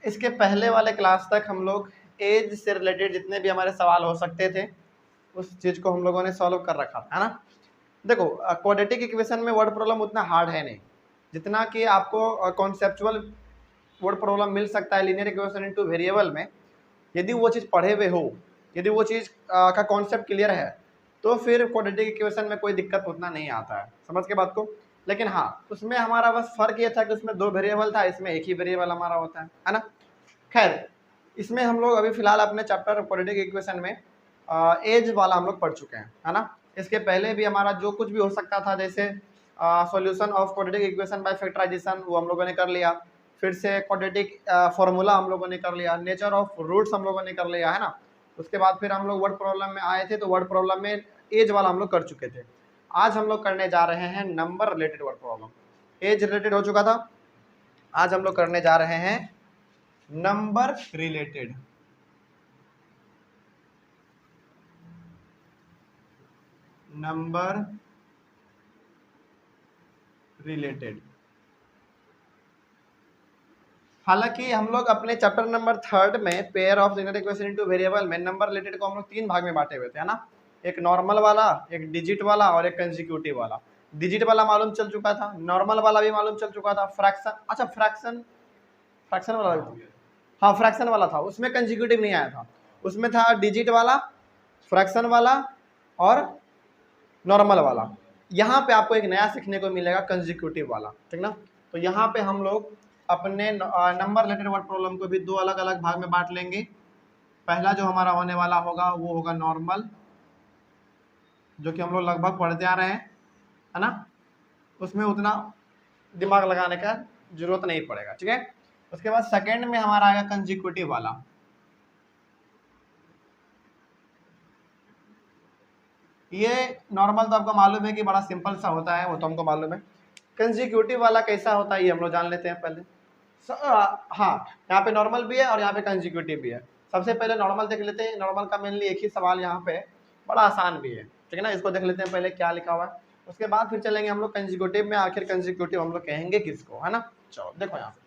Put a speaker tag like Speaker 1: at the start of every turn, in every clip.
Speaker 1: इसके पहले वाले क्लास तक हम लोग एज से रिलेटेड जितने भी हमारे सवाल हो सकते थे उस चीज़ को हम लोगों ने सॉल्व कर रखा था, है ना। देखो क्वाड्रेटिक इक्वेशन में वर्ड प्रॉब्लम उतना हार्ड है नहीं जितना कि आपको कॉन्सेप्चुअल वर्ड प्रॉब्लम मिल सकता है लीनियर इक्वेशन इनटू वेरिएबल में। यदि वो चीज़ पढ़े हुए हो, यदि वो चीज़ का कॉन्सेप्ट क्लियर है, तो फिर क्वाड्रेटिक इक्वेशन में कोई दिक्कत उतना नहीं आता है, समझ के बात को। लेकिन हाँ, उसमें हमारा बस फर्क ये था कि उसमें 2 वेरिएबल था, इसमें एक ही वेरिएबल हमारा होता है ना। खैर, इसमें हम लोग अभी फिलहाल अपने चैप्टर क्वाड्रेटिक इक्वेशन में एज वाला हम लोग पढ़ चुके हैं, है ना। इसके पहले भी हमारा जो कुछ भी हो सकता था, जैसे solution of quadratic equation by factorization, वो हम लोगों ने कर लिया। फिर से क्वाड्रेटिक फॉर्मूला हम लोगों ने कर लिया, नेचर ऑफ रूट्स हम लोगों ने कर लिया, है ना। उसके बाद फिर हम लोग वर्ड प्रॉब्लम में आए थे, तो वर्ड प्रॉब्लम में एज वाला हम लोग कर चुके थे। आज हम लोग करने जा रहे हैं number related word problem. Age related हो चुका था, आज हम लोग करने जा रहे हैं नंबर रिलेटेड। Number related. हालांकि हम लोग अपने चैप्टर नंबर 3 में pair of linear equation into variable में नंबर रिलेटेड को हम लोग 3 भाग में बांटे हुए थे, है ना। एक नॉर्मल वाला, एक डिजिट वाला और एक कंसेक्यूटिव वाला। डिजिट वाला मालूम चल चुका था, नॉर्मल वाला भी मालूम चल चुका था, फ्रैक्शन, अच्छा फ्रैक्शन वाला, हाँ फ्रैक्शन वाला था, उसमें कंसेक्यूटिव नहीं आया था, उसमें था डिजिट वाला, फ्रैक्शन वाला और नॉर्मल वाला। यहाँ पे आपको एक नया सीखने को मिलेगा, कंसेक्यूटिव वाला, ठीक ना। तो यहाँ पे हम लोग अपने नंबर रिलेटेड वर्ड प्रॉब्लम को भी 2 अलग अलग भाग में बांट लेंगे। पहला जो हमारा होने वाला होगा वो होगा नॉर्मल, जो कि हम लोग लगभग पढ़ते आ रहे हैं, है ना। उसमें उतना दिमाग लगाने का जरूरत नहीं पड़ेगा, ठीक है। उसके बाद सेकेंड में हमारा आएगा कंसेक्यूटिव वाला। ये नॉर्मल तो आपको मालूम है कि बड़ा सिंपल सा होता है, वो तो हमको मालूम है। कंसेक्यूटिव वाला कैसा होता है ये हम लोग जान लेते हैं पहले। हाँ, यहाँ पे नॉर्मल भी है और यहाँ पे कंसेक्यूटिव भी है। सबसे पहले नॉर्मल देख लेते हैं। नॉर्मल का मेनली एक ही सवाल यहाँ पे, बड़ा आसान भी है, ठीक है ना। इसको देख लेते हैं पहले क्या लिखा हुआ है, उसके बाद फिर चलेंगे हम लोग कंसेक्यूटिव में। आखिर कंसेक्यूटिव हम लोग कहेंगे किसको, है ना। चलो देखो यहाँ पे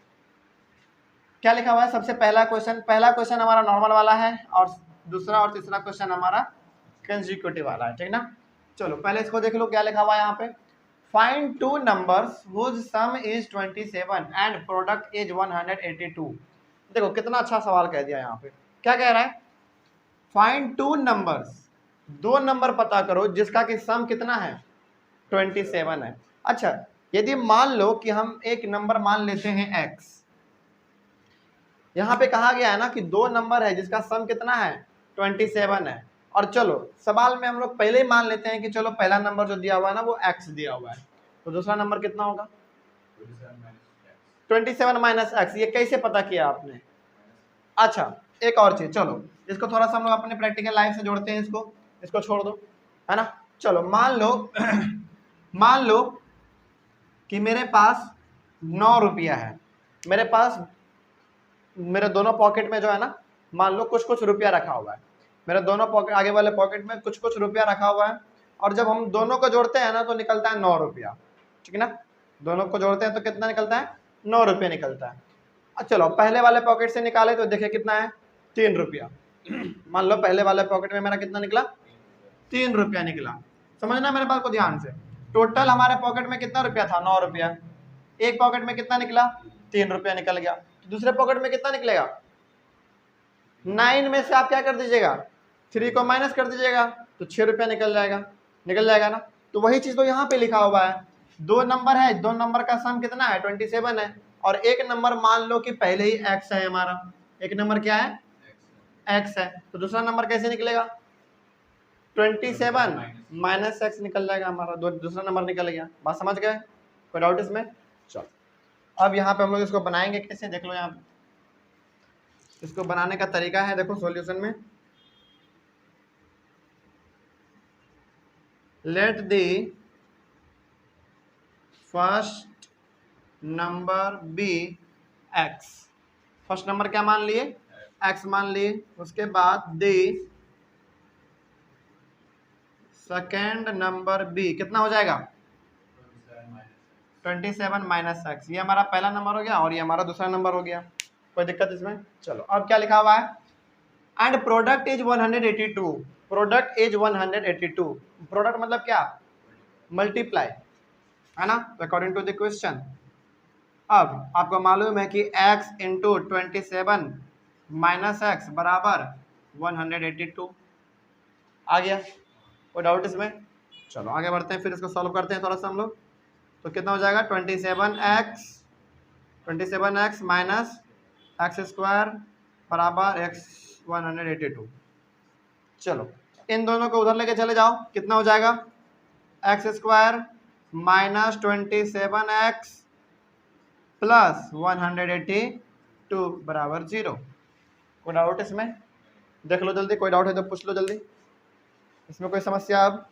Speaker 1: क्या लिखा हुआ है। सबसे पहला क्वेश्चन हमारा नॉर्मल वाला है और दूसरा और तीसरा क्वेश्चन हमारा कंसेक्यूटिव वाला है, ठीक ना। चलो पहले इसको देख लो क्या लिखा हुआ है यहाँ पे। Find 2 numbers whose sum is 27 and product is 182। देखो कितना अच्छा सवाल कह दिया यहाँ पे। क्या कह रहा है, फाइंड 2 numbers, 2 नंबर पता करो जिसका कि सम कितना है, 27 है। अच्छा, यदि मान लो कि हम एक नंबर मान लेते हैं x, यहाँ पे कहा गया है ना कि 2 नंबर है जिसका सम कितना है, 27 है। और चलो सवाल में हम लोग पहले ही मान लेते हैं कि चलो पहला नंबर जो दिया हुआ है ना वो x दिया हुआ है, तो दूसरा नंबर कितना होगा, 27 माइनस x। ये कैसे पता किया आपने। अच्छा एक और चीज, चलो इसको थोड़ा सा हम लोग अपने प्रैक्टिकल लाइफ से जोड़ते हैं, इसको छोड़ दो, है ना। चलो मान लो मान लो कि मेरे पास 9 रुपया है, मेरे पास, मेरे दोनों पॉकेट में जो है ना, मान लो कुछ कुछ रुपया रखा हुआ है, मेरे दोनों पॉकेट, आगे वाले पॉकेट में कुछ कुछ रुपया रखा हुआ है। और जब हम दोनों को जोड़ते हैं ना तो निकलता है 9 रुपया, ठीक है ना। दोनों को जोड़ते हैं तो कितना निकलता है, 9 रुपया निकलता है। चलो पहले वाले पॉकेट से निकाले तो देखिए कितना है, 3 रुपया। मान लो पहले वाले पॉकेट में मेरा कितना निकला, 3 रुपया निकला। समझना मेरे बात को ध्यान से। टोटल हमारे पॉकेट में कितना रुपया था, 9 रुपया। एक पॉकेट में कितना निकला, 3 रुपया निकल गया। दूसरे पॉकेट में कितना निकलेगा, 9 में से आप क्या कर दीजिएगा, 3 को माइनस कर दीजिएगा तो 6 रुपया निकल जाएगा ना। तो वही चीज तो यहाँ पे लिखा हुआ है। 2 नंबर है, 2 नंबर का सम कितना है, 27 है। और एक नंबर मान लो कि पहले ही x है हमारा, एक नंबर क्या है, x है। तो दूसरा नंबर कैसे निकलेगा, 27 माइनस x निकल जाएगा हमारा, दूसरा नंबर निकल गया। बात समझ गए, कोई डाउट इसमें। चलो अब यहाँ पे हम लोग इसको बनाएंगे कैसे, देख लो यहाँ पे। इसको बनाने का तरीका है, देखो सॉल्यूशन में, let the first number be x। First number क्या मान लिए, x मान लिए। उसके बाद द सेकेंड नंबर b कितना हो जाएगा, 27 माइनस x। ये हमारा पहला नंबर हो गया और ये हमारा दूसरा नंबर हो गया। कोई दिक्कत इसमें? चलो अब क्या लिखा हुआ है, and product is 182, product is 182, product मतलब क्या, मल्टीप्लाई, है ना, अकॉर्डिंग टू द क्वेश्चन। अब आपको मालूम है कि x इंटू 27 माइनस एक्स बराबर 182 आ गया, कोई डाउट इसमें? चलो आगे बढ़ते हैं, फिर इसको सॉल्व करते हैं थोड़ा सा हम लोग। तो कितना हो जाएगा, 27x माइनस एक्स स्क्वायर बराबर x 182। चलो इन दोनों को उधर लेके चले जाओ, कितना हो जाएगा, x square minus 27x plus 182 बराबर 0। कोई डाउट इसमें? देख लो जल्दी, कोई डाउट है तो पूछ लो जल्दी, इसमें कोई समस्या? अब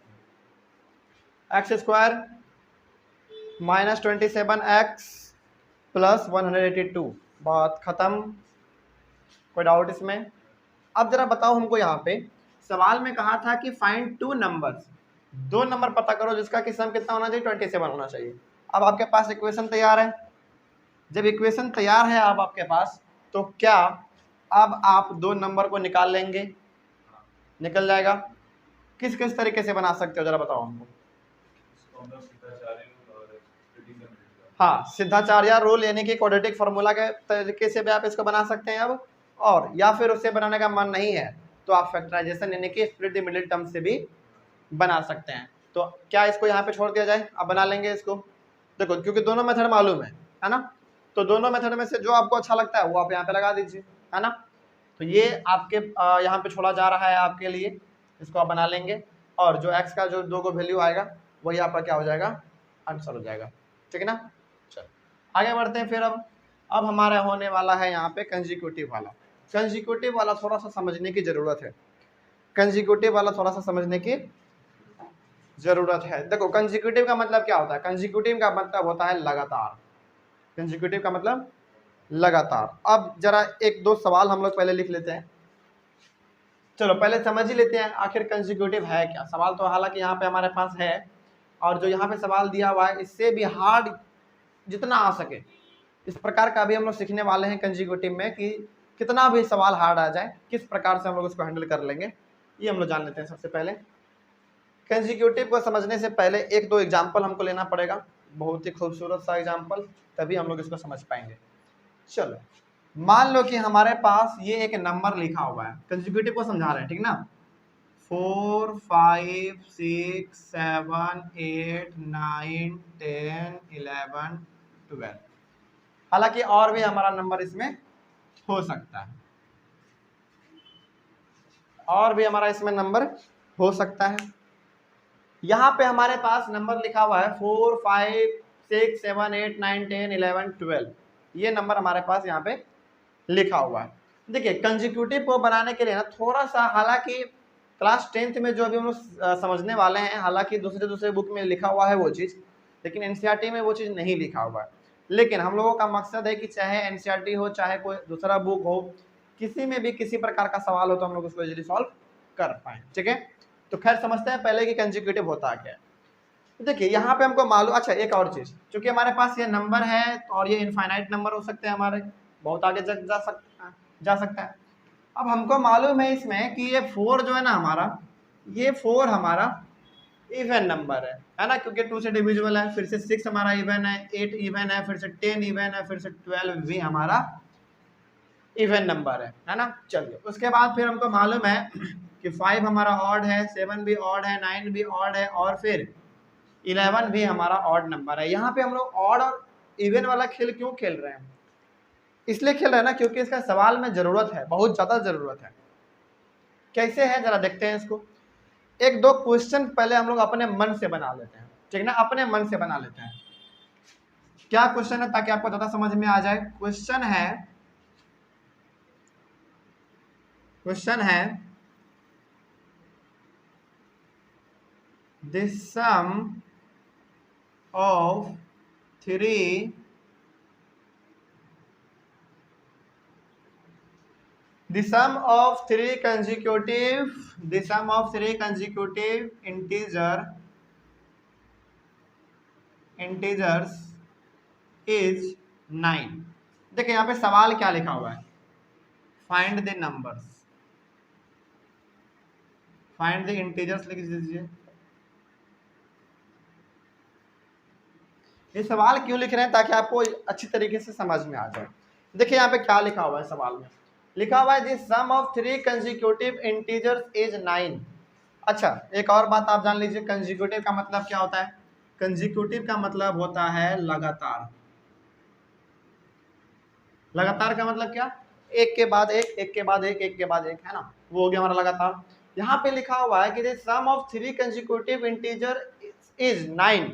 Speaker 1: x square minus 27x plus 182, बात खत्म। कोई डाउट इसमें? अब जरा बताओ हमको, यहाँ पे सवाल में कहा था कि फाइंड टू नंबर्स, दो नंबर पता करो जिसका कि सम कितना होना चाहिए, 27 होना चाहिए। अब आपके पास इक्वेशन तैयार है, जब इक्वेशन तैयार है अब आपके पास, तो क्या अब आप दो नंबर को निकाल लेंगे, निकल जाएगा? किस किस तरीके से बना सकते हो जरा बताओ हमको। हाँ, सिद्धाचार्य रूल यानी कि क्वाड्रेटिक फार्मूला के तरीके से भी आप इसको बना सकते हैं अब, और या फिर उससे बनाने का मन नहीं है तो आप फैक्टराइजेशन यानी कि स्प्लिट द मिडिल टर्म से भी बना सकते हैं। तो क्या इसको यहाँ पे छोड़ दिया जाए, आप बना लेंगे इसको? देखो क्योंकि दोनों मेथड मालूम है ना, तो दोनों मेथड में से जो आपको अच्छा लगता है वो आप यहाँ पे लगा दीजिए, है ना। तो ये आपके यहाँ पे छोड़ा जा रहा है आपके लिए, इसको आप बना लेंगे, और जो x का जो दो को वैल्यू आएगा वही आपका क्या हो जाएगा, आंसर हो जाएगा, ठीक है ना। चलो आगे बढ़ते हैं फिर। अब हमारा होने वाला है यहाँ पे कंजिक्यूटिव वाला। कंजिक्यूटिव वाला थोड़ा सा समझने की जरूरत है, कंजिक्यूटिव वाला थोड़ा सा समझने की जरूरत है। देखो कंजिक्यूटिव का मतलब क्या होता है, कंजिक्यूटिव का मतलब होता है लगातार, कंजिक्यूटिव का मतलब लगातार। अब जरा एक दो सवाल हम लोग पहले लिख लेते हैं, चलो पहले समझ ही लेते हैं आखिर कंजिक्यूटिव है क्या। सवाल तो हालांकि यहाँ पे हमारे पास है, और जो यहाँ पे सवाल दिया हुआ है इससे भी हार्ड जितना आ सके इस प्रकार का भी हम लोग सीखने वाले हैं कंजिक्यूटिव में, कि कितना भी सवाल हार्ड आ जाए किस प्रकार से हम लोग उसको हैंडल कर लेंगे, ये हम लोग जान लेते हैं। सबसे पहले कंजिक्यूटिव को समझने से पहले एक दो एग्जाम्पल हमको लेना पड़ेगा, बहुत ही खूबसूरत सा एग्जाम्पल, तभी हम लोग इसको समझ पाएंगे। चलो मान लो कि हमारे पास ये एक नंबर लिखा हुआ है, कंजिक्यूटिव को समझा रहे हैं, ठीक ना। 4 5 6 7 8 9 10 11 12, हालांकि और भी हमारा नंबर इसमें हो सकता है, और भी हमारा इसमें नंबर हो सकता है। यहाँ पे हमारे पास नंबर लिखा हुआ है 4 5 6 7 8 9 10 11 12, ये नंबर हमारे पास यहाँ पे लिखा हुआ है। देखिए कंजिक्यूटिव को बनाने के लिए ना थोड़ा सा, हालांकि क्लास 10th में जो अभी हम लोग समझने वाले हैं, हालांकि दूसरे बुक में लिखा हुआ है वो चीज़, लेकिन एनसीईआरटी में वो चीज़ नहीं लिखा हुआ है। लेकिन हम लोगों का मकसद है कि चाहे एनसीईआरटी हो चाहे कोई दूसरा बुक हो, किसी में भी किसी प्रकार का सवाल हो तो हम लोग उसको इजीली सॉल्व कर पाए, ठीक है। तो खैर समझते हैं पहले कि कंजिक्यूटिव होता क्या है। देखिए यहाँ पे हमको मालूम, अच्छा एक और चीज़, क्योंकि हमारे पास ये नंबर है और ये इनफाइनाइट नंबर हो सकते हैं हमारे, बहुत आगे जा सकता है। अब हमको मालूम है इसमें कि ये 4 जो है ना हमारा, ये 4 हमारा इवन नंबर है ना, क्योंकि 2 से डिविजिबल है, फिर से 6 हमारा इवन है, 8 इवन है, फिर से 10 इवन है, फिर से 12 भी हमारा इवन नंबर है ना। चलिए उसके बाद फिर हमको मालूम है कि 5 हमारा ऑड है, 7 भी ऑड है, 9 भी ऑड है, और फिर 11 भी हमारा ऑड नंबर है। यहाँ पे हम लोग ऑड और इवन वाला खेल क्यों खेल रहे हैं, इसलिए खेल रहे हैं ना क्योंकि इसका सवाल में जरूरत है, बहुत ज्यादा जरूरत है। कैसे है जरा देखते हैं इसको। एक दो क्वेश्चन पहले हम लोग अपने मन से बना लेते हैं, ठीक ना, अपने मन से बना लेते हैं। क्या क्वेश्चन है ताकि आपको ज्यादा समझ में आ जाए। क्वेश्चन है the sum of three consecutive integers is 9। देखिए यहाँ पे सवाल क्या लिखा हुआ है, find the numbers, find the integers लिख दीजिए। ये सवाल क्यों लिख रहे हैं, ताकि आपको अच्छी तरीके से समझ में आ जाए। देखिए यहाँ पे क्या लिखा हुआ है, सवाल में लिखा हुआ है the sum of 3 consecutive integers is 9। अच्छा, एक और बात आप जान लीजिए, कंसेक्यूटिव का मतलब क्या होता है। कंसेक्यूटिव का मतलब होता है लगातार। लगातार का मतलब क्या, एक के बाद एक, एक के बाद एक, एक के बाद एक, है ना, वो हो गया हमारा लगातार। यहाँ पे लिखा हुआ है कि the sum of 3 consecutive integer is 9।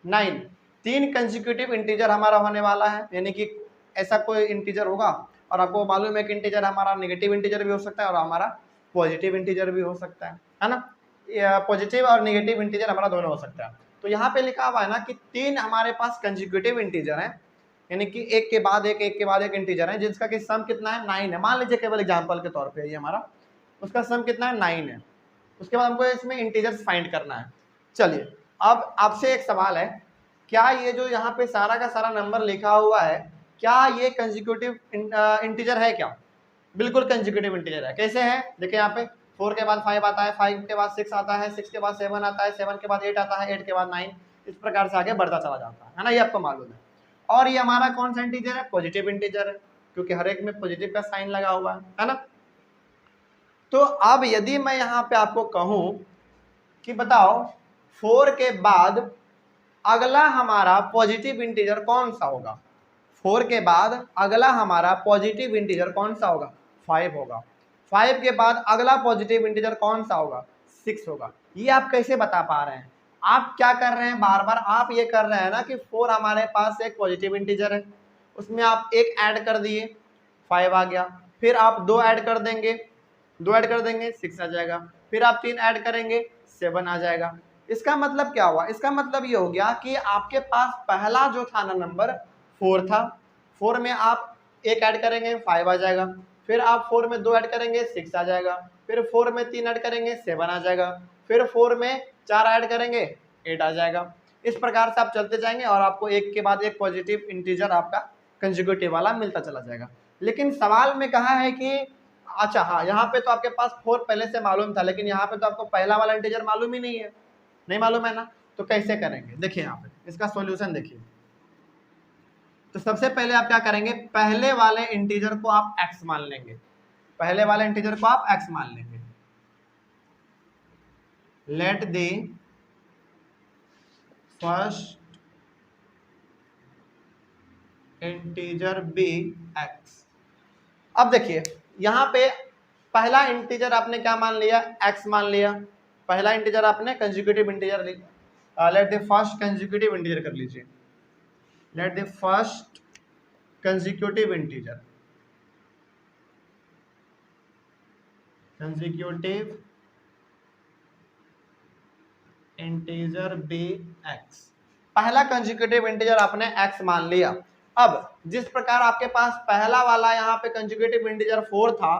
Speaker 1: 9 3 consecutive integer हमारा होने वाला है, यानी कि ऐसा कोई इंटीजर होगा, और आपको मालूम है कि इंटीजर हमारा नेगेटिव इंटीजर भी हो सकता है और हमारा पॉजिटिव इंटीजर भी हो सकता है ना, पॉजिटिव और नेगेटिव इंटीजर हमारा दोनों हो सकता है। तो यहाँ पे लिखा हुआ है ना कि 3 हमारे पास कंसेक्यूटिव इंटीजर है, यानी कि एक के बाद एक के बाद एक इंटीजर है, जिसका कि सम कितना है 9 है। मान लीजिए केवल एग्जांपल के तौर पे ये हमारा, उसका सम कितना है 9 है। उसके बाद हमको इसमें इंटीजर्स फाइंड करना है। चलिए अब आपसे एक सवाल है, क्या ये जो यहाँ पे सारा का सारा नंबर लिखा हुआ है, क्या ये कंसेक्यूटिव इंटीजर है क्या? बिल्कुल कंसेक्यूटिव इंटीजर है। कैसे है, देखिए यहाँ पे 4 के बाद 5 आता है, 5 के बाद 6 आता है, 6 के बाद 7 आता है, 7 के बाद 8 आता है, 8 के बाद 9, इस प्रकार से आगे बढ़ता चला जाता है ना, ये आपको मालूम है। और ये हमारा कौन सा इंटीजर है, पॉजिटिव इंटीजर है, क्योंकि हर एक में पॉजिटिव का साइन लगा हुआ है ना। तो अब यदि मैं यहाँ पे आपको कहूँ कि बताओ 4 के बाद अगला हमारा पॉजिटिव इंटीजर कौन सा होगा, 4 के बाद अगला हमारा पॉजिटिव इंटीजर कौन सा होगा, 5 होगा। 5 के बाद अगला पॉजिटिव इंटीजर कौन सा होगा, 6 होगा। ये आप कैसे बता पा रहे हैं, आप क्या कर रहे हैं, बार बार आप ये कर रहे हैं ना कि 4 हमारे पास एक पॉजिटिव इंटीजर है, उसमें आप एक ऐड कर दिए 5 आ गया, फिर आप 2 ऐड कर देंगे, 2 ऐड कर देंगे 6 आ जाएगा, फिर आप 3 ऐड करेंगे 7 आ जाएगा। इसका मतलब क्या हुआ, इसका मतलब ये हो गया कि आपके पास पहला जो था ना नंबर 4 था, 4 में आप एक ऐड करेंगे 5 आ जाएगा, फिर आप 4 में 2 ऐड करेंगे 6 आ जाएगा, फिर 4 में 3 ऐड करेंगे 7 आ जाएगा, फिर 4 में 4 ऐड करेंगे 8 आ जाएगा। इस प्रकार से आप चलते जाएंगे और आपको एक के बाद एक पॉजिटिव इंटीजर आपका कंसेक्यूटिव वाला मिलता चला जाएगा। लेकिन सवाल में कहा है कि अच्छा हाँ, यहाँ पे तो आपके पास 4 पहले से मालूम था, लेकिन यहाँ पे तो आपको पहला वाला इंटीजर मालूम ही नहीं है, नहीं मालूम है ना, तो कैसे करेंगे। देखिए यहाँ पे इसका सॉल्यूशन देखिए, तो सबसे पहले आप क्या करेंगे, पहले वाले इंटीजर को आप x मान लेंगे, पहले वाले इंटीजर को आप x मान लेंगे। Let the first integer be x। अब देखिए यहाँ पे पहला इंटीजर आपने क्या मान लिया, x मान लिया, पहला इंटीजर आपने consecutive integer let the first consecutive integer कर लीजिए, let the first consecutive integer, consecutive integer be x। पहला कंसेक्यूटिव इंटीजर आपने x मान लिया। अब जिस प्रकार आपके पास पहला वाला यहाँ पे कंसेक्यूटिव इंटीजर 4 था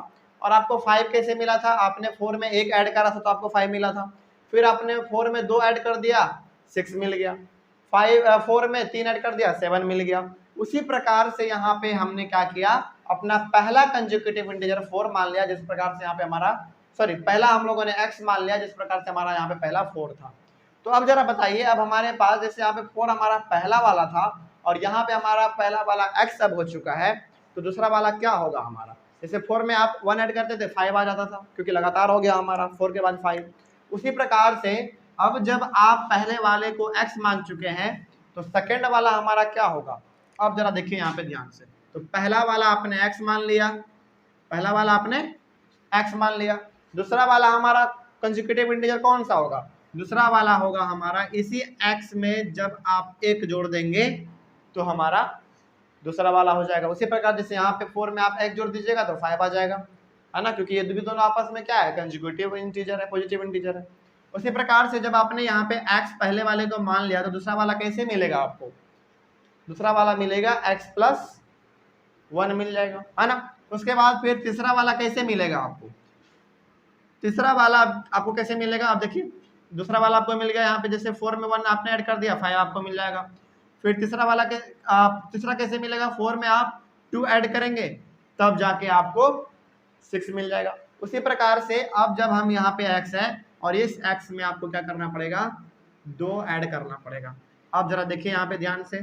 Speaker 1: और आपको 5 कैसे मिला था, आपने 4 में एक ऐड करा था तो आपको 5 मिला था, फिर आपने 4 में 2 ऐड कर दिया 6 मिल गया, 4 में 3 ऐड कर दिया 7 मिल गया। उसी प्रकार से यहाँ पे हमने क्या किया, अपना पहला कंसेक्यूटिव इंटीजर 4 मान लिया, जिस प्रकार से यहाँ पे हमारा पहला हम लोगों ने x मान लिया, जिस प्रकार से हमारा यहाँ पे पहला 4 था। तो अब जरा बताइए, अब हमारे पास जैसे यहाँ पे 4 हमारा पहला वाला था और यहाँ पे हमारा पहला वाला x अब हो चुका है, तो दूसरा वाला क्या होगा हमारा, जैसे 4 में आप 1 ऐड करते थे 5 आ जाता था, क्योंकि लगातार हो गया हमारा 4 के बाद 5। उसी प्रकार से अब जब आप पहले वाले को x मान चुके हैं तो सेकेंड वाला हमारा क्या होगा। अब जरा देखिए यहाँ पे ध्यान से, तो पहला वाला आपने x मान लिया, पहला वाला आपने x मान लिया, दूसरा वाला हमारा कंसेक्यूटिव इंटीजर कौन सा होगा, दूसरा वाला होगा हमारा इसी x में जब आप एक जोड़ देंगे तो हमारा दूसरा वाला हो जाएगा। उसी प्रकार जैसे यहाँ पे 4 में आप एक जोड़ दीजिएगा तो 5 आ जाएगा, है ना, क्योंकि ये भी दोनों आपस में क्या है, कंसेक्यूटिव इंटीजर है, पॉजिटिव इंटीजर है। उसी प्रकार से जब आपने यहाँ पे x पहले वाले को मान लिया तो दूसरा वाला कैसे मिलेगा आपको, दूसरा वाला मिलेगा x प्लस 1 मिल जाएगा, है ना। उसके बाद फिर तीसरा वाला कैसे मिलेगा आपको, तीसरा वाला आपको कैसे मिलेगा, आप देखिए दूसरा वाला आपको मिल गया यहाँ पे, जैसे 4 में 1 आपने ऐड कर दिया 5 आपको मिल जाएगा। फिर तीसरा वाला तीसरा कैसे मिलेगा, 4 में आप 2 ऐड करेंगे तब जाके आपको 6 मिल जाएगा। उसी प्रकार से अब जब हम यहाँ पे x है और इस x में आपको क्या करना पड़ेगा, 2 ऐड करना पड़ेगा। अब जरा देखिए यहाँ पे ध्यान से,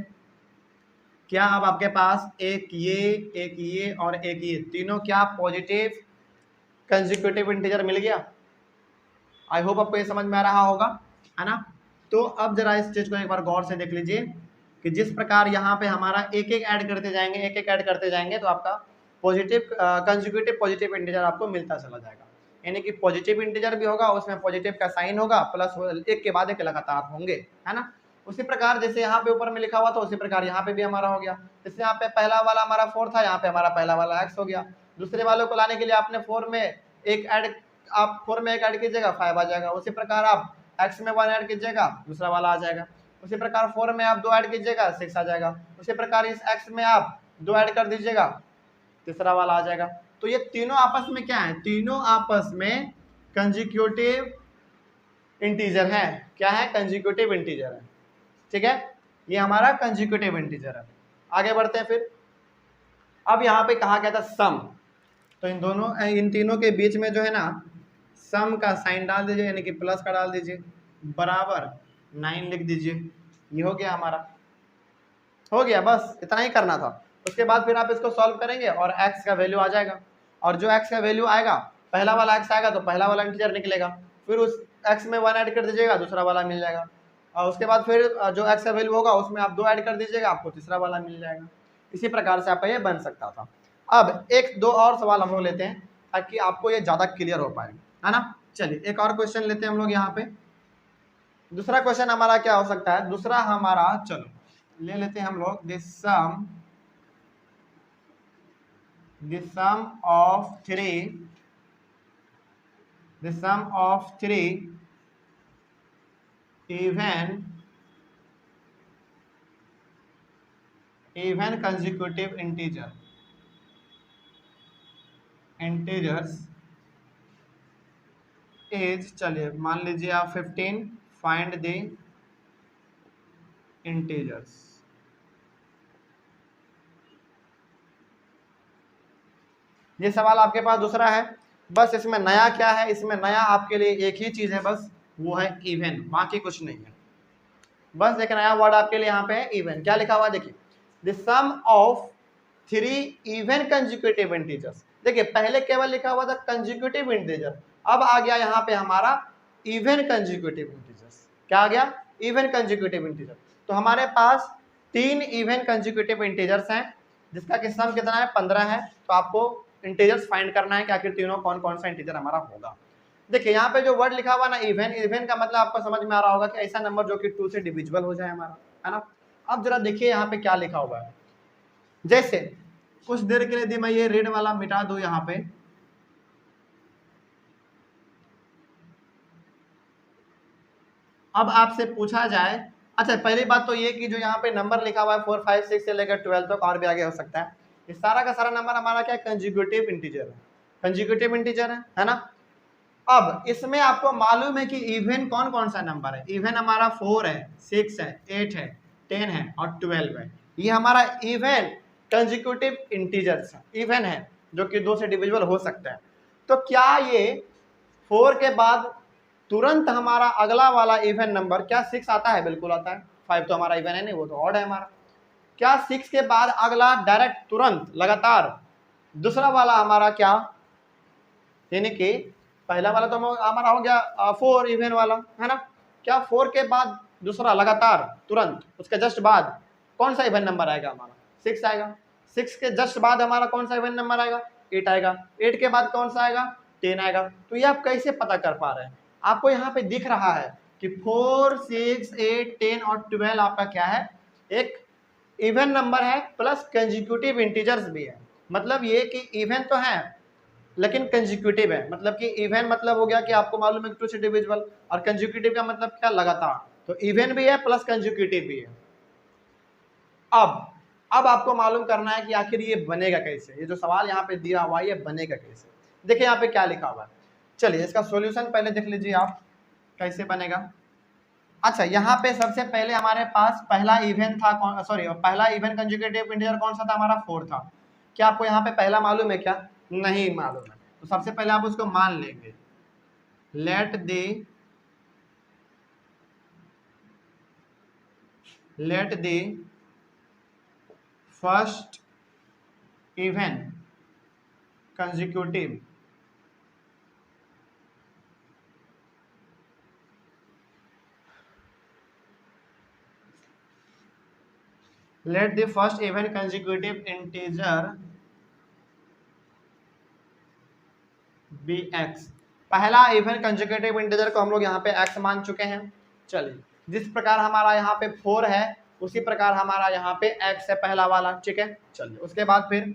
Speaker 1: क्या अब आपके पास एक ये और एक ये तीनों क्या पॉजिटिव कंसेक्यूटिव इंटीजर मिल गया। आई होप आपको ये समझ में आ रहा होगा, है ना। तो अब जरा इस चीज को एक बार गौर से देख लीजिए कि जिस प्रकार यहाँ पे हमारा एक एक ऐड करते जाएंगे, एक एक ऐड करते जाएंगे तो आपका पॉजिटिव कंसेक्यूटिव पॉजिटिव इंटीजर आपको मिलता चला जाएगा। यानी कि पॉजिटिव इंटीजर भी होगा, उसमें पॉजिटिव का साइन होगा, प्लस एक के बाद एक लगातार होंगे, है ना। उसी प्रकार जैसे यहाँ पे ऊपर में लिखा हुआ था उसी प्रकार यहाँ पे भी हमारा हो गया। जैसे यहाँ पे पहला वाला हमारा 4 था, यहाँ पे हमारा पहला वाला x हो गया। दूसरे वालों को लाने के लिए आपने 4 में एक ऐड, आप 4 में एक ऐड कीजिएगा 5 आ जाएगा। उसी प्रकार आप x में 1 ऐड कीजिएगा दूसरा वाला आ जाएगा। उसी प्रकार 4 में आप 2 ऐड कीजिएगा 6 आ जाएगा। उसी प्रकार इस x में आप 2 ऐड कर दीजिएगा तीसरा वाला आ जाएगा। तो ये तीनों आपस में क्या है, तीनों आपस में कंसेक्यूटिव इंटीजर है। क्या है, कंसेक्यूटिव इंटीजर है, ठीक है। ये हमारा कंसेक्यूटिव इंटीजर है। आगे बढ़ते हैं फिर। अब यहाँ पे कहा गया था सम, तो इन तीनों के बीच में जो है ना सम का साइन डाल दीजिए, यानी कि प्लस का डाल दीजिए, बराबर 9 लिख दीजिए। ये हो गया हमारा, हो गया, बस इतना ही करना था। उसके बाद फिर आप इसको सॉल्व करेंगे और x का वैल्यू आ जाएगा, और जो x का वैल्यू आएगा पहला वाला x आएगा तो पहला वाला इंटीजर निकलेगा, फिर उस x में 1 ऐड कर दीजिएगा दूसरा वाला मिल जाएगा, और उसके बाद फिर जो x का वैल्यू होगा उसमें आप 2 ऐड कर दीजिएगा आपको तीसरा वाला मिल जाएगा। इसी प्रकार से आपका ये बन सकता था। अब एक दो और सवाल हम लोग लेते हैं ताकि आपको ये ज़्यादा क्लियर हो पाए, है ना। चलिए एक और क्वेश्चन लेते हैं हम लोग यहाँ पे। दूसरा क्वेश्चन हमारा क्या हो सकता है, दूसरा हमारा चलो ले लेते हैं हम लोग, the sum of three even consecutive integers is, चलिए मान लीजिए आप 15, find the integers। ये सवाल आपके पास दूसरा है। बस इसमें नया क्या है, इसमें नया आपके लिए एक ही चीज है, बस वो है इवन, बाकी कुछ नहीं है। बस एक नया वर्ड आपके लिए यहाँ पे है इवन। क्या लिखा हुआ है देखिए, the sum of 3 even consecutive integers. देखिए पहले केवल लिखा हुआ था कंसेक्यूटिव इंटीजर, अब आ गया यहाँ पे हमारा इवन कंसेक्यूटिव इंटीजर्स। क्या आ गया, इवन कंसेक्यूटिव इंटीजर। तो हमारे पास 3 इवन कंसेक्यूटिव इंटीजर्स हैं जिसका कि सम कितना है, 15 है। तो आपको इंटीजर्स फाइंड करना है कि आखिर तीनों कौन कौन सा इंटीजर हमारा होगा। देखिए यहाँ पे जो वर्ड लिखा हुआ ना इवन, इवन का मतलब आपको समझ में आ रहा होगा कि ऐसा नंबर जो कि 2 से डिविजिबल हो जाए हमारा, है ना। अब जरा देखिए यहाँ पे क्या लिखा हुआ है। जैसे कुछ देर के लिए मैं ये रेड वाला मिटा दूं यहाँ पे, अब आपसे पूछा जाए, अच्छा पहली बात तो ये कि जो यहाँ पे नंबर लिखा हुआ है 4, 5, 6 से लेकर 12 तक और भी आगे हो सकता है, ये सारा का सारा नंबर हमारा क्या कंसेक्यूटिव इंटीजर है, कंसेक्यूटिव इंटीजर है ना। अब इसमें आपको मालूम है कि इवन कौन कौन सा नंबर है, इवन हमारा 4 है, 6 है, 8 है, 10 है और 12 है। ये हमारा इवन कंसेक्यूटिव इंटीजर्स है, इवन है जो कि 2 से डिविजिबल हो सकता है। तो क्या ये 4 के बाद तुरंत हमारा अगला वाला इवन नंबर क्या 6 आता है? बिल्कुल आता है। 5 तो हमारा इवन है नहीं, वो तो ऑड है हमारा। क्या 6 के बाद अगला डायरेक्ट तुरंत लगातार दूसरा वाला हमारा क्या, यानी कि पहला वाला तो हमारा हो गया 4 इवन वाला, है ना। क्या 4 के बाद दूसरा लगातार तुरंत उसके जस्ट बाद कौन सा इवन नंबर आएगा हमारा? 6 आएगा। 6 के जस्ट बाद हमारा कौन सा इवन नंबर आएगा? 8 आएगा। 8 के बाद कौन सा आएगा? 10 आएगा। तो ये आप कैसे पता कर पा रहे हैं? आपको यहाँ पे दिख रहा है कि 4, 6, 8, 10 और 12 आपका क्या है, एक इवन नंबर है प्लस कंसेक्यूटिव इंटीजर्स भी है। मतलब ये कि इवन तो है लेकिन कंसेक्यूटिव है। मतलब कि इवन मतलब हो गया कि आपको मालूम है 2 से डिविजिबल, और कंसेक्यूटिव का मतलब क्या, लगातार। तो इवन भी है प्लस कंसेक्यूटिव भी है। अब आपको मालूम करना है कि आखिर ये बनेगा कैसे, ये जो सवाल यहाँ पे दिया हुआ है ये बनेगा कैसे। देखिए यहाँ पे क्या लिखा हुआ है, चलिए इसका सॉल्यूशन पहले देख लीजिए आप कैसे बनेगा। अच्छा यहाँ पे सबसे पहले हमारे पास पहला इवन था, पहला इवन कंसेक्यूटिव इंटीजर कौन सा था हमारा? 4 था। क्या आपको यहाँ पे पहला मालूम है क्या? नहीं मालूम है। तो सबसे पहले आप उसको मान लेंगे, let the first even consecutive let the first even consecutive integer be x। पहला इवन कंसेक्यूटिव इंटीजर को हम लोग यहाँ पे x मान चुके हैं। चलिए, जिस प्रकार हमारा यहाँ पे 4 है उसी प्रकार हमारा यहाँ पे x है पहला वाला, ठीक है। चलिए, उसके बाद फिर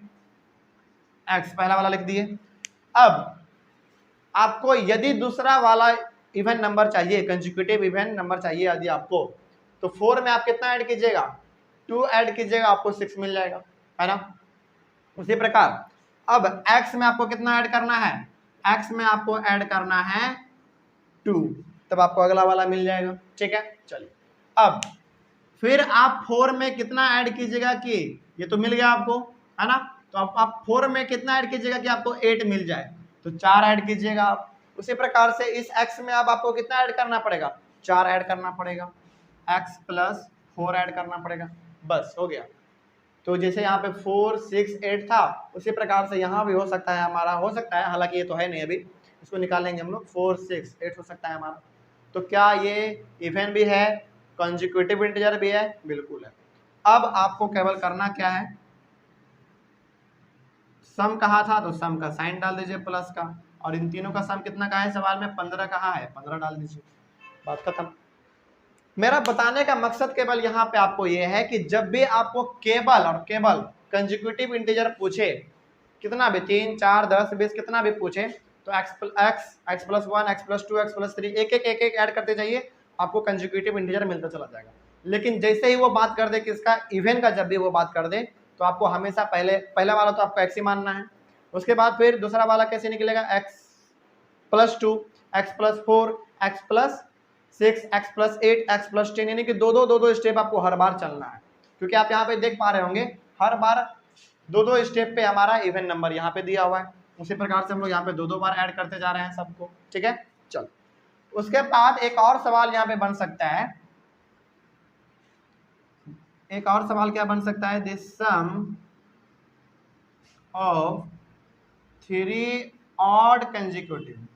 Speaker 1: x पहला वाला लिख दिए। अब आपको यदि दूसरा वाला इवन नंबर चाहिए, कंसेक्यूटिव इवन नंबर चाहिए यदि आपको, तो 4 में आप कितना ऐड कीजिएगा? 2 ऐड कीजिएगा, आपको 6 मिल जाएगा, है ना। उसी प्रकार अब x में आपको कितना ऐड करना है? x में आपको ऐड करना है 2, तब आपको अगला वाला मिल जाएगा, ठीक है। चलिए, अब फिर आप 4 में कितना ऐड कीजिएगा कि ये तो मिल गया आपको, है ना। तो आप 4 में कितना ऐड कीजिएगा कि आपको 8 मिल जाए, तो 4 ऐड कीजिएगा आप। उसी प्रकार से इस x में अब आपको कितना ऐड करना पड़ेगा? 4 ऐड करना पड़ेगा, x प्लस 4 ऐड करना पड़ेगा, बस हो गया। तो जैसे यहाँ पे 4 6 8 था, उसी प्रकार से यहाँ भी हो सकता है हमारा, हो सकता है, हालांकि ये तो है नहीं, अभी इसको निकालेंगे हम लोग, 4 6 8 हो सकता है हमारा। तो क्या ये इवन भी है, कंसेक्यूटिव इंटीजर भी है? बिल्कुल है। अब आपको केवल करना क्या है, सम कहा था तो सम का साइन डाल दीजिए प्लस का, और इन तीनों का सम कितना कहा है सवाल में? 15 कहा है, 15 डाल दीजिए, बात खत्म। मेरा बताने का मकसद केवल यहाँ पे आपको ये है कि जब भी आपको केवल और केवल कंसेक्यूटिव इंटीजर पूछे, कितना भी 3 4 10 20 कितना भी पूछे, तो x plus 1 x plus 2 x plus 3 एक एक ऐड करते जाइए, आपको कंसेक्यूटिव इंटीजर मिलता चला जाएगा। लेकिन जैसे ही वो बात कर दे किसका, इवन का, जब भी वो बात कर दे तो आपको हमेशा पहला वाला तो आपको x ही मानना है। उसके बाद फिर दूसरा वाला कैसे निकलेगा? x plus 2 x plus 4 x plus 6 x plus 8 x plus 10, यानी कि दो स्टेप आपको हर बार चलना है, क्योंकि आप यहाँ पे देख पा रहे होंगे हर बार दो स्टेप पे हमारा इवन नंबर यहाँ पे दिया हुआ है। उसी प्रकार से हम लोग यहाँ पे दो बार ऐड करते जा रहे हैं सबको, ठीक है। चल, उसके बाद एक और सवाल यहाँ पे बन सकता है, एक और सवाल क्या बन सकता है? This sum of 3 odd consecutive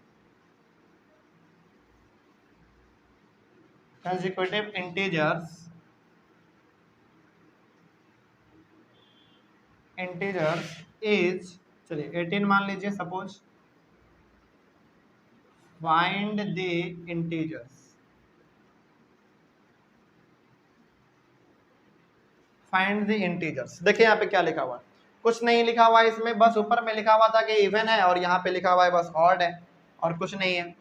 Speaker 1: integers is, चलिए 18 मान लीजिए suppose, find the integers, find the integers. देखिए यहाँ पे क्या लिखा हुआ है, कुछ नहीं लिखा हुआ है इसमें, बस ऊपर में लिखा हुआ था कि इवन है, और यहाँ पे लिखा हुआ है बस ऑड है, और कुछ नहीं है।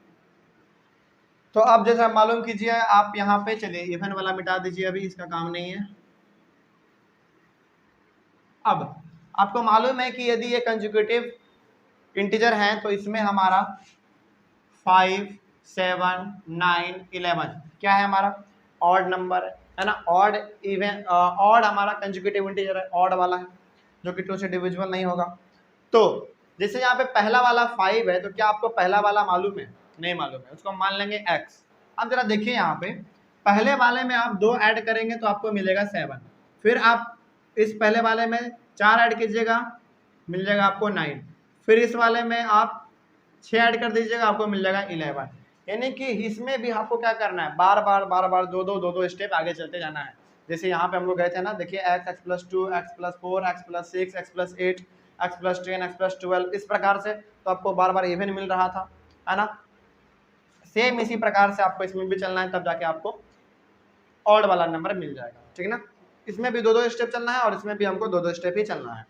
Speaker 1: तो अब जैसा मालूम कीजिए आप यहाँ पे, चलिए इवन वाला मिटा दीजिए, अभी इसका काम नहीं है। अब आपको मालूम है कि यदि ये कंसेक्यूटिव इंटीजर है तो इसमें हमारा 5 7 9 11 क्या है? हमारा ऑड नंबर है ना, ऑड इवन, ऑड हमारा कंसेक्यूटिव इंटीजर है, ऑड वाला है, जो कि 2 से डिविजिबल नहीं होगा। तो जैसे यहाँ पे पहला वाला 5 है, तो क्या आपको पहला वाला मालूम है? नहीं मालूम है, उसको मान लेंगे x। अब जरा देखिए यहाँ पे, पहले वाले में आप 2 ऐड करेंगे तो आपको मिलेगा 7, फिर आप इस पहले वाले में 4 ऐड कीजिएगा, मिल जाएगा आपको 9, फिर इस वाले में आप 6 ऐड कर दीजिएगा, आपको मिल जाएगा 11। यानी कि इसमें भी आपको क्या करना है, बार बार दो स्टेप आगे चलते जाना है। जैसे यहाँ पे हम लोग गए थे ना, देखिए x plus 2 x plus 4 x plus 6 x plus 8 x plus 10 x plus 12, इस प्रकार से तो आपको बार बार इवन मिल रहा था, है ना। सेम इसी प्रकार से आपको इसमें भी चलना है, तब जाके आपको ऑड वाला नंबर मिल जाएगा, ठीक है ना। इसमें भी दो स्टेप चलना है, और इसमें भी हमको दो स्टेप ही चलना है।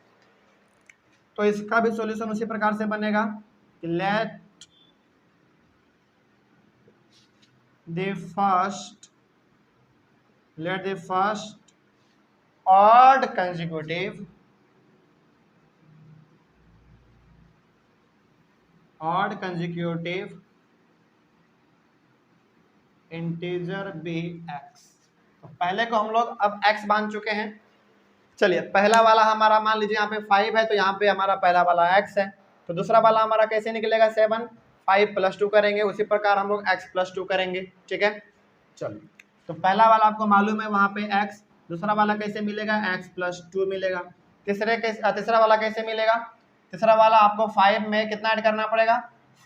Speaker 1: तो इसका भी सॉल्यूशन उसी प्रकार से बनेगा, let the first odd consecutive integer be x। तो पहले को हम लोग अब x मान चुके हैं, चलिए पहला वाला हमारा मान लीजिए यहाँ पे 5 है, तो यहाँ पे हमारा पहला वाला x है, तो दूसरा वाला हमारा कैसे निकलेगा 7, 5 + 2 करेंगे, उसी प्रकार हम लोग x + 2 करेंगे। ठीक है, चलो तो पहला वाला आपको मालूम है वहाँ पे x, दूसरा वाला कैसे मिलेगा x + 2 मिलेगा। तीसरा वाला कैसे मिलेगा, तीसरा वाला आपको 5 में कितना ऐड करना पड़ेगा,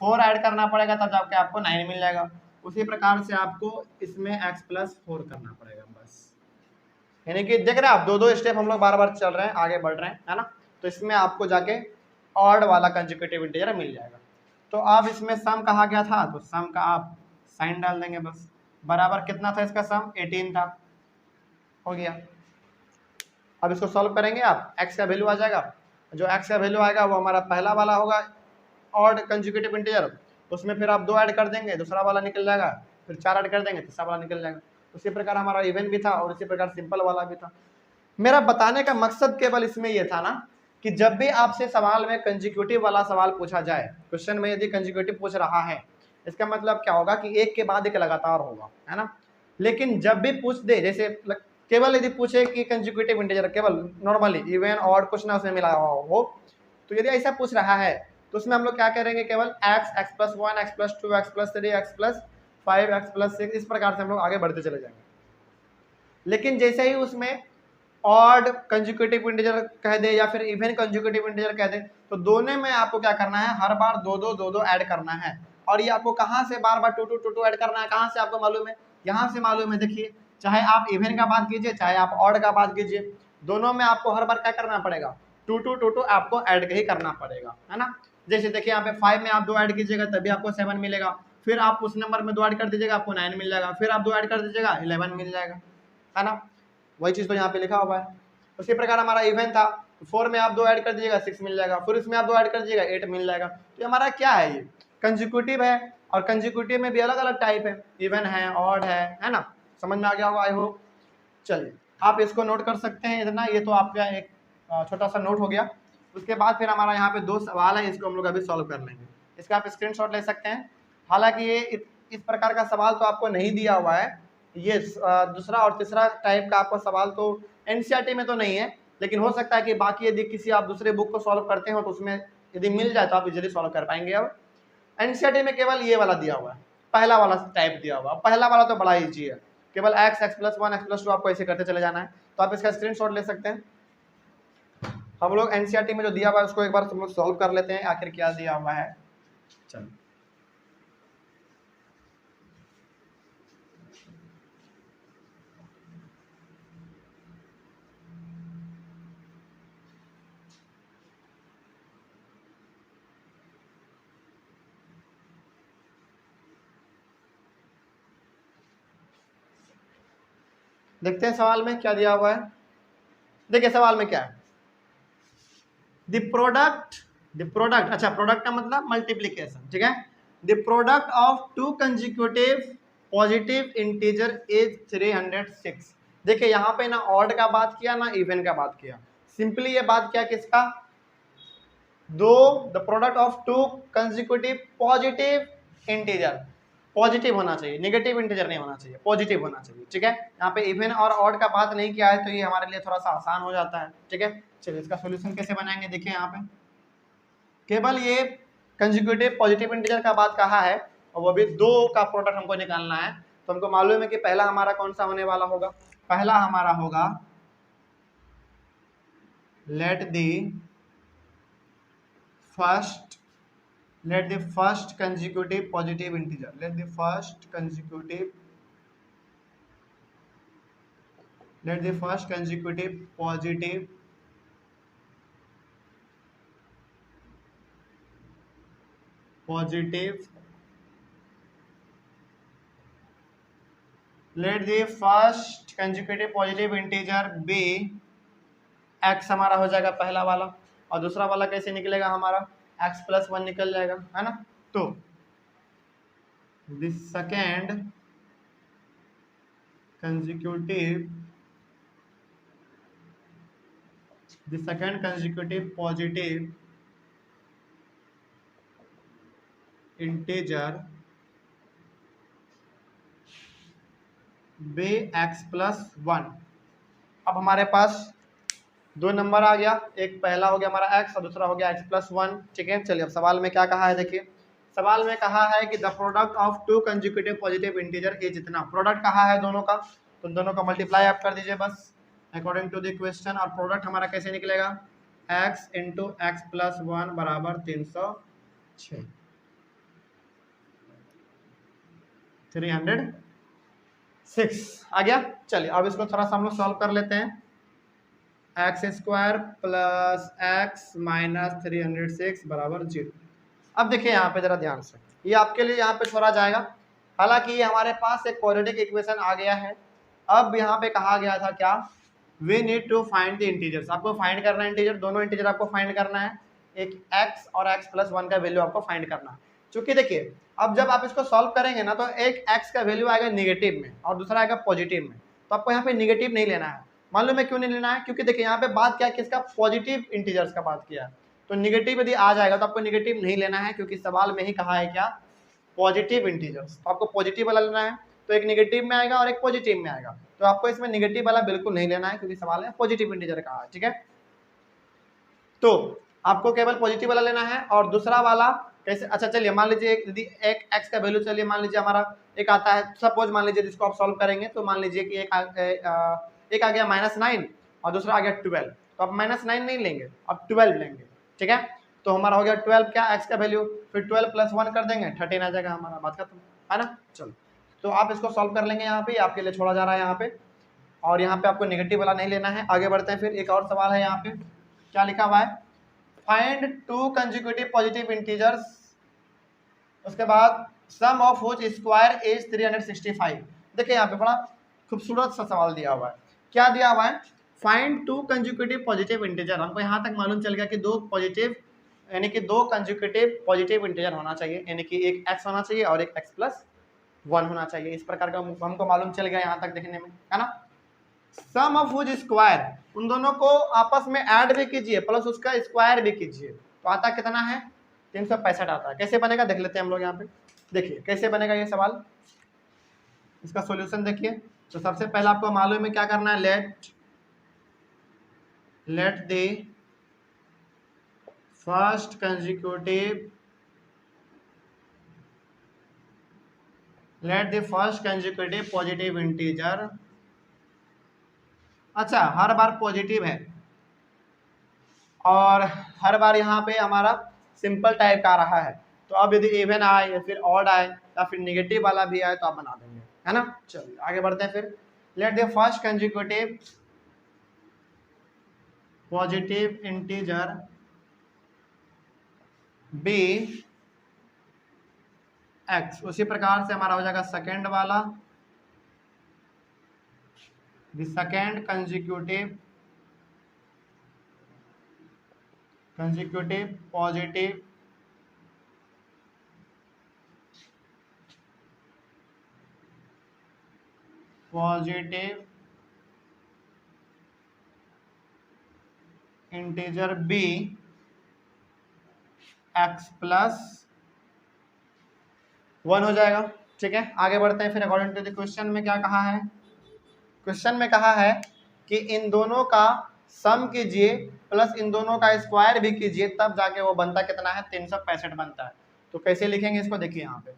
Speaker 1: 4 ऐड करना पड़ेगा, तब जाके आपको 9 मिल जाएगा। उसी प्रकार से आपको इसमें x + 4 करना पड़ेगा बस। यानी कि देख रहे हैं आप, दो दो स्टेप हम लोग बार बार चल रहे हैं, आगे बढ़ रहे हैं, है ना। तो इसमें आपको जाके ऑड वाला कंसेक्यूटिव इंटीजर मिल जाएगा। तो अब इसमें सम कहा गया था, तो सम का आप साइन डाल देंगे बस, बराबर कितना था इसका सम, 18 था, हो गया। अब इसको सॉल्व करेंगे आप, x का वैल्यू आ जाएगा, जो x का वैल्यू आएगा वो हमारा पहला वाला होगा ऑड कंसेक्यूटिव इंटीजर, उसमें फिर आप 2 ऐड कर देंगे, दूसरा वाला निकल जाएगा, फिर 4 ऐड कर देंगे, तीसरा वाला निकल जाएगा। उसी प्रकार हमारा इवन भी था और इसी प्रकार सिंपल वाला भी था। मेरा बताने का मकसद केवल इसमें यह था ना कि जब भी आपसे सवाल में कंसेक्यूटिव वाला सवाल पूछा जाए, क्वेश्चन में यदि कंसेक्यूटिव पूछ रहा है, इसका मतलब क्या होगा कि एक के बाद एक लगातार होगा, है ना। लेकिन जब भी पूछ दे, जैसे केवल यदि पूछे कि कंसेक्यूटिव इंटीजर केवल नॉर्मली इवन और कुछ ना उसमें मिला हुआ हो, तो यदि ऐसा पूछ रहा है तो उसमें हम लोग क्या करेंगे, केवल x, x + 1, x + 2, x + 3, x + 5, x + 6, इस प्रकार से हम लोग आगे बढ़ते चले जाएंगे। लेकिन जैसे ही उसमें ऑड कंसेक्यूटिव इंटीजर कह दे या फिर इवन कंसेक्यूटिव इंटीजर कह दे, तो दोनों में आपको क्या करना है, हर बार दो ऐड करना है। और ये आपको कहाँ से बार बार टू ऐड करना है, कहाँ से आपको मालूम है, यहाँ से मालूम है। देखिए, चाहे आप इवन का बात कीजिए, चाहे आप ऑड का बात कीजिए, दोनों में आपको हर बार क्या करना पड़ेगा, टू आपको ऐड ही करना पड़ेगा, है ना। जैसे देखिए यहाँ पे 5 में आप 2 ऐड कीजिएगा तभी आपको 7 मिलेगा, फिर आप उस नंबर में 2 ऐड कर दीजिएगा आपको 9 मिल जाएगा, फिर आप 2 ऐड कर दीजिएगा 11 मिल जाएगा, है ना। वही चीज़ तो यहाँ पे लिखा हुआ है। उसी प्रकार हमारा इवन था, 4 में आप 2 ऐड कर दीजिएगा 6 मिल जाएगा, फिर इसमें आप 2 ऐड कर दीजिएगा 8 मिल जाएगा। तो हमारा क्या है, ये कंसेक्यूटिव है, और कंसेक्यूटिव में भी अलग अलग टाइप है, इवन है, ऑड है ना। समझ में आ गया होगा आई होप। चलिए आप इसको नोट कर सकते हैं इतना, ये तो आपका एक छोटा सा नोट हो गया। उसके बाद फिर हमारा यहाँ पे 2 सवाल है, इसको हम लोग अभी सॉल्व कर लेंगे। इसका आप स्क्रीनशॉट ले सकते हैं। हालांकि ये इस प्रकार का सवाल तो आपको नहीं दिया हुआ है, ये दूसरा और तीसरा टाइप का आपको सवाल तो एनसीईआरटी में तो नहीं है, लेकिन हो सकता है कि बाकी यदि किसी आप दूसरे बुक को सॉल्व करते हो तो उसमें यदि मिल जाए तो आप इजीली सॉल्व कर पाएंगे। अब एनसीईआरटी में केवल ये वाला दिया हुआ है, पहला वाला टाइप दिया हुआ है। पहला वाला तो बड़ा ईजी है, केवल x, x + 1, x + 2 आपको ऐसे करते चले जाना है। तो आप इसका स्क्रीनशॉट ले सकते हैं। हम लोग एनसीईआरटी में जो दिया हुआ है उसको एक बार हम लोग सॉल्व कर लेते हैं, आखिर क्या दिया हुआ है। चलो देखते हैं सवाल में क्या दिया हुआ है। देखिए सवाल में क्या है, द प्रोडक्ट, अच्छा प्रोडक्ट का मतलब मल्टीप्लीकेशन, ठीक है। The product of 2 consecutive positive integer is 306। देखिए यहाँ पे ना ऑड का बात किया ना इवन का बात किया, सिंपली ये बात किया किसका, the product of 2 consecutive positive integer, positive होना चाहिए, नेगेटिव इंटीजर नहीं होना चाहिए, पॉजिटिव होना चाहिए, ठीक है। यहाँ पे इवन और ऑड का बात नहीं किया है तो ये हमारे लिए थोड़ा सा आसान हो जाता है, ठीक है। चलिए इसका सॉल्यूशन कैसे बनाएंगे, देखिए यहाँ पे केवल ये कंसेक्यूटिव पॉजिटिव इंटीजर का बात कहा है और वो भी 2 का प्रोडक्ट हमको निकालना है। तो हमको मालूम है कि पहला हमारा कौन सा होने वाला होगा, पहला हमारा होगा late the first consecutive positive integer, let the first consecutive positive let the first consecutive positive integer be x, हमारा हो जाएगा पहला वाला, और दूसरा वाला कैसे निकलेगा हमारा x + 1 निकल जाएगा, है ना। तो the second consecutive positive integer be x + 1। अब हमारे पास दो नंबर आ गया, एक पहला हो गया हमारा x और दूसरा हो गया x+1। ठीक है, चलिए अब सवाल में क्या कहा है देखिए। सवाल में कहा है कि the product of to consecutive positive integer is इतना। प्रोडक्ट कहा है दोनों का, तो दोनों का मल्टीप्लाई आप कर दीजिए बस अकॉर्डिंग टू द क्वेश्चन। और प्रोडक्ट हमारा कैसे निकलेगा, x इंटू x+1 बराबर 306, 306 आ गया। चलिए अब इसको थोड़ा सा हम लोग सॉल्व कर लेते हैं। x² प्लस x माइनस 306 बराबर 0। अब देखिए यहाँ पे जरा ध्यान से, ये आपके लिए यहाँ पे छोड़ा जाएगा। हालांकि ये हमारे पास एक क्वाड्रेटिक इक्वेशन आ गया है। अब यहाँ पे कहा गया था क्या, we need to find the integers. आपको फाइंड करना है इंटीजर, दोनों इंटीजर आपको फाइंड करना है। एक x और x+1 का वैल्यू आपको फाइंड करना है। क्योंकि देखिए अब जब आप इसको सॉल्व करेंगे ना, तो एक x का वैल्यू आएगा निगेटिव में और दूसरा आएगा पॉजिटिव में। तो आपको यहाँ पे निगेटिव नहीं लेना है। मालूम है क्यों नहीं लेना है, क्योंकि देखिए यहाँ पे बात क्या है, किसका, पॉजिटिव इंटीजर्स का बात किया है। तो निगेटिव यदि आ जाएगा तो आपको निगेटिव नहीं लेना है, क्योंकि सवाल में ही कहा है क्या, पॉजिटिव इंटीजर्स। तो आपको पॉजिटिव वाला लेना है, तो एक निगेटिव में आएगा और एक पॉजिटिव में आएगा। तो आपको इसमें निगेटिव वाला बिल्कुल नहीं लेना है, क्योंकि सवाल है पॉजिटिव इंटीजर का है। ठीक है, तो आपको केवल पॉजिटिव वाला लेना है। और दूसरा वाला कैसे, अच्छा चलिए मान लीजिए यदि एक x का वैल्यू, चलिए मान लीजिए हमारा एक आता है, सपोज मान लीजिए जिसको आप सॉल्व करेंगे तो मान लीजिए कि एक आ गया -9 और दूसरा आ गया 12। तो आप -9 नहीं लेंगे, अब 12 लेंगे। ठीक है, तो हमारा हो गया 12 क्या, x का वैल्यू, फिर 12 + 1 कर देंगे 13 आ जाएगा हमारा, बात खत्म है ना। चलो तो आप इसको सॉल्व कर लेंगे, यहाँ पे आपके लिए छोड़ा जा रहा है यहाँ पे। और यहाँ पे आपको नेगेटिव वाला नहीं लेना है। आगे बढ़ते हैं, फिर एक और सवाल है यहाँ पे, क्या लिखा हुआ है, find to consecutive positive integers, उसके बाद सम ऑफ व्हिच स्क्वायर इज 365। देखिए यहाँ पे बड़ा खूबसूरत सा सवाल दिया हुआ है। क्या दिया हुआ है, find to consecutive positive integer. हमको यहाँ तक मालूम चल गया कि दो पॉजिटिव, यानी कि दो कंसेक्यूटिव पॉजिटिव इंटीजर होना चाहिए, यानी कि एक x होना चाहिए और एक x+1 होना चाहिए। इस प्रकार का हमको मालूम चल गया यहाँ तक देखने में, है ना। सम ऑफ व्हिच स्क्वायर, उन दोनों को आपस में ऐड भी कीजिए प्लस उसका स्क्वायर भी कीजिए, तो आता कितना है, 365 आता है। कैसे बनेगा देख लेते हैं हम लोग यहाँ पे। देखिए कैसे बनेगा ये सवाल, इसका सॉल्यूशन देखिए। तो सबसे पहले आपको मालूम है क्या करना है, late the first consecutive positive integer, अच्छा हर बार पॉजिटिव है और हर बार यहाँ पे हमारा सिंपल टाइप का आ रहा है। तो अब यदि इवन आए या फिर ऑड आए या फिर निगेटिव वाला भी आए तो आप बना देंगे, है ना। चलिए आगे बढ़ते हैं फिर। Let the first consecutive positive integer be x। उसी प्रकार से हमारा हो जाएगा सेकेंड वाला, the second consecutive positive integer b x+1 हो जाएगा। ठीक है, आगे बढ़ते हैं फिर। अकॉर्डिंग टू द क्वेश्चन में क्या कहा है, क्वेश्चन में कहा है कि इन दोनों का सम कीजिए प्लस इन दोनों का स्क्वायर भी कीजिए, तब जाके वो बनता कितना है, 365 बनता है। तो कैसे लिखेंगे इसको, देखिए यहाँ पे,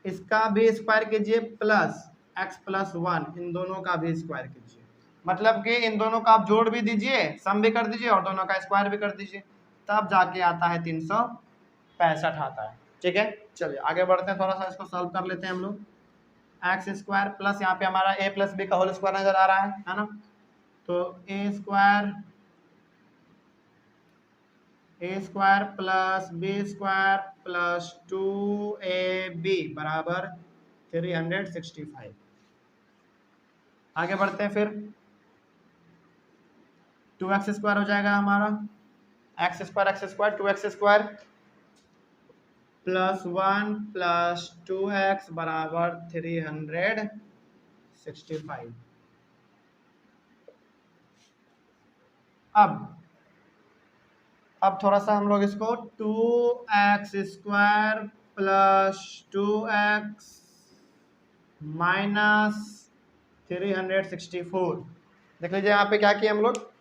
Speaker 1: इसका भी स्क्वायर कीजिए प्लस x+1, इन दोनों का भी स्क्वायर कीजिए। मतलब कि इन दोनों का आप जोड़ भी दीजिए, सम भी कर दीजिए और दोनों का स्क्वायर भी कर दीजिए, तब जाके आता है 365 आता है। ठीक है, चलिए आगे बढ़ते हैं, थोड़ा सा इसको सॉल्व कर लेते हैं हम लोग। x² प्लस यहाँ पे हमारा a+b का होल स्क्वायर नजर आ रहा है ना। तो a² plus b² plus 2ab बराबर 365। आगे बढ़ते हैं फिर, 2x² हो जाएगा हमारा, x² 2x² plus 1 plus 2x बराबर 365। अब थोड़ा सा हम लोग इसको 2x² प्लस 2x माइनस 364 देख लीजिए। यहाँ पे क्या किया हम लोग,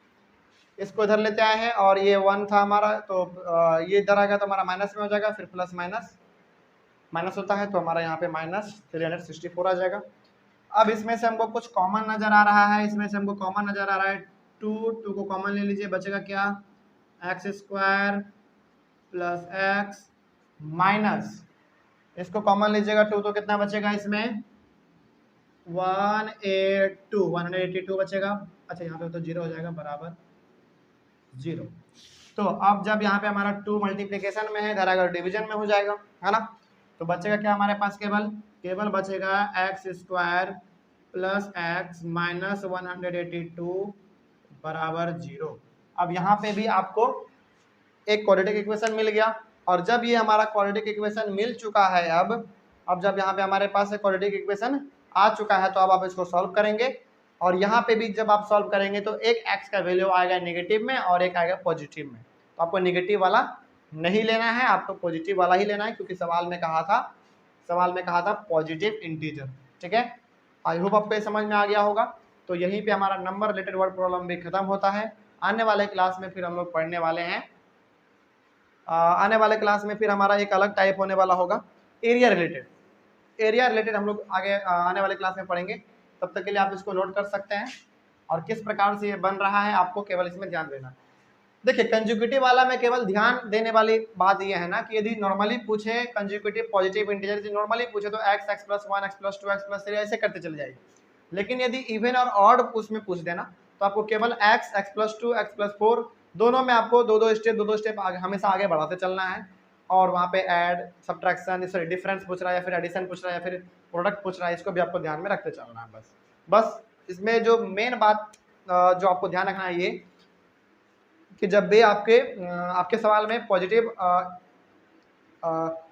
Speaker 1: इसको इधर लेते आए हैं और ये 1 था हमारा, तो ये इधर आ गया तो हमारा माइनस में हो जाएगा, फिर प्लस माइनस माइनस होता है तो हमारा यहाँ पे माइनस 364 आ जाएगा। अब इसमें से हमको कुछ कॉमन नजर आ रहा है, इसमें से हमको कॉमन नजर आ रहा है 2 को कॉमन ले लीजिए, बचेगा क्या, x square plus x minus, इसको कॉमन लीजिएगा 2 तो कितना बचेगा इसमें 182 बचेगा। अच्छा यहाँ पे तो 0 हो जाएगा, बराबर 0। तो अब जब यहाँ पे हमारा 2 मल्टीप्लिकेशन में है, इधर अगर डिवीजन में हो जाएगा, है ना, तो बचेगा क्या हमारे पास, केवल बचेगा x square plus x minus 182 बराबर 0। अब यहाँ पे भी आपको एक क्वाड्रेटिक इक्वेशन मिल गया, और जब ये हमारा क्वाड्रेटिक इक्वेशन मिल चुका है, अब जब यहाँ पे हमारे पास एक क्वाड्रेटिक इक्वेशन आ चुका है, तो अब आप इसको सॉल्व करेंगे, और यहाँ पे भी जब आप सॉल्व करेंगे तो एक x का वैल्यू आएगा नेगेटिव में और एक आएगा पॉजिटिव में। तो आपको नेगेटिव वाला नहीं लेना है, आपको पॉजिटिव वाला ही लेना है, क्योंकि सवाल में कहा था पॉजिटिव इंटीजर। ठीक है, आई होप आपको समझ में आ गया होगा। तो यहीं पे हमारा नंबर रिलेटेड वर्ड प्रॉब्लम भी खत्म होता है। आने वाले क्लास में फिर हम लोग पढ़ने वाले हैं, आने वाले क्लास में फिर हमारा एक अलग टाइप होने वाला होगा एरिया रिलेटेड हम लोग आगे आने वाले क्लास में पढ़ेंगे। तब तक के लिए आप इसको नोट कर सकते हैं, और किस प्रकार से ये बन रहा है आपको केवल इसमें ध्यान देना। देखिए कंजुगेटिव वाला में केवल ध्यान देने वाली बात ये है ना कि यदि नॉर्मली पूछे कंजुगेटिव पॉजिटिव इंटीजर, यदि नॉर्मली पूछे तो x x plus 1 x plus 2 x plus 3 ऐसे करते चले जाइए। लेकिन यदि इवन और ऑड उसमें पूछ देना तो आपको केवल x x plus 2 x plus 4 दोनों में आपको दो स्टेप हमेशा आगे बढ़ाते चलना है, और वहाँ पे ऐड सब्ट्रैक्शन सॉरी डिफरेंस पूछ रहा है या फिर एडिशन पूछ रहा है या फिर प्रोडक्ट पूछ रहा है, इसको भी आपको ध्यान में रखते चलना है। बस इसमें जो मेन बात जो आपको ध्यान रखना है ये कि जब भी आपके सवाल में पॉजिटिव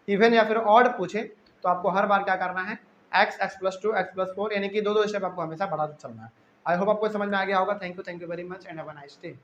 Speaker 1: इवन या फिर ऑड पूछे तो आपको हर बार क्या करना है, x x plus 2 x plus 4 यानी कि दो स्टेप आपको हमेशा बढ़ाते चलना है। आई होप आपको समझ में आ गया होगा। Thank you very much and have a nice day.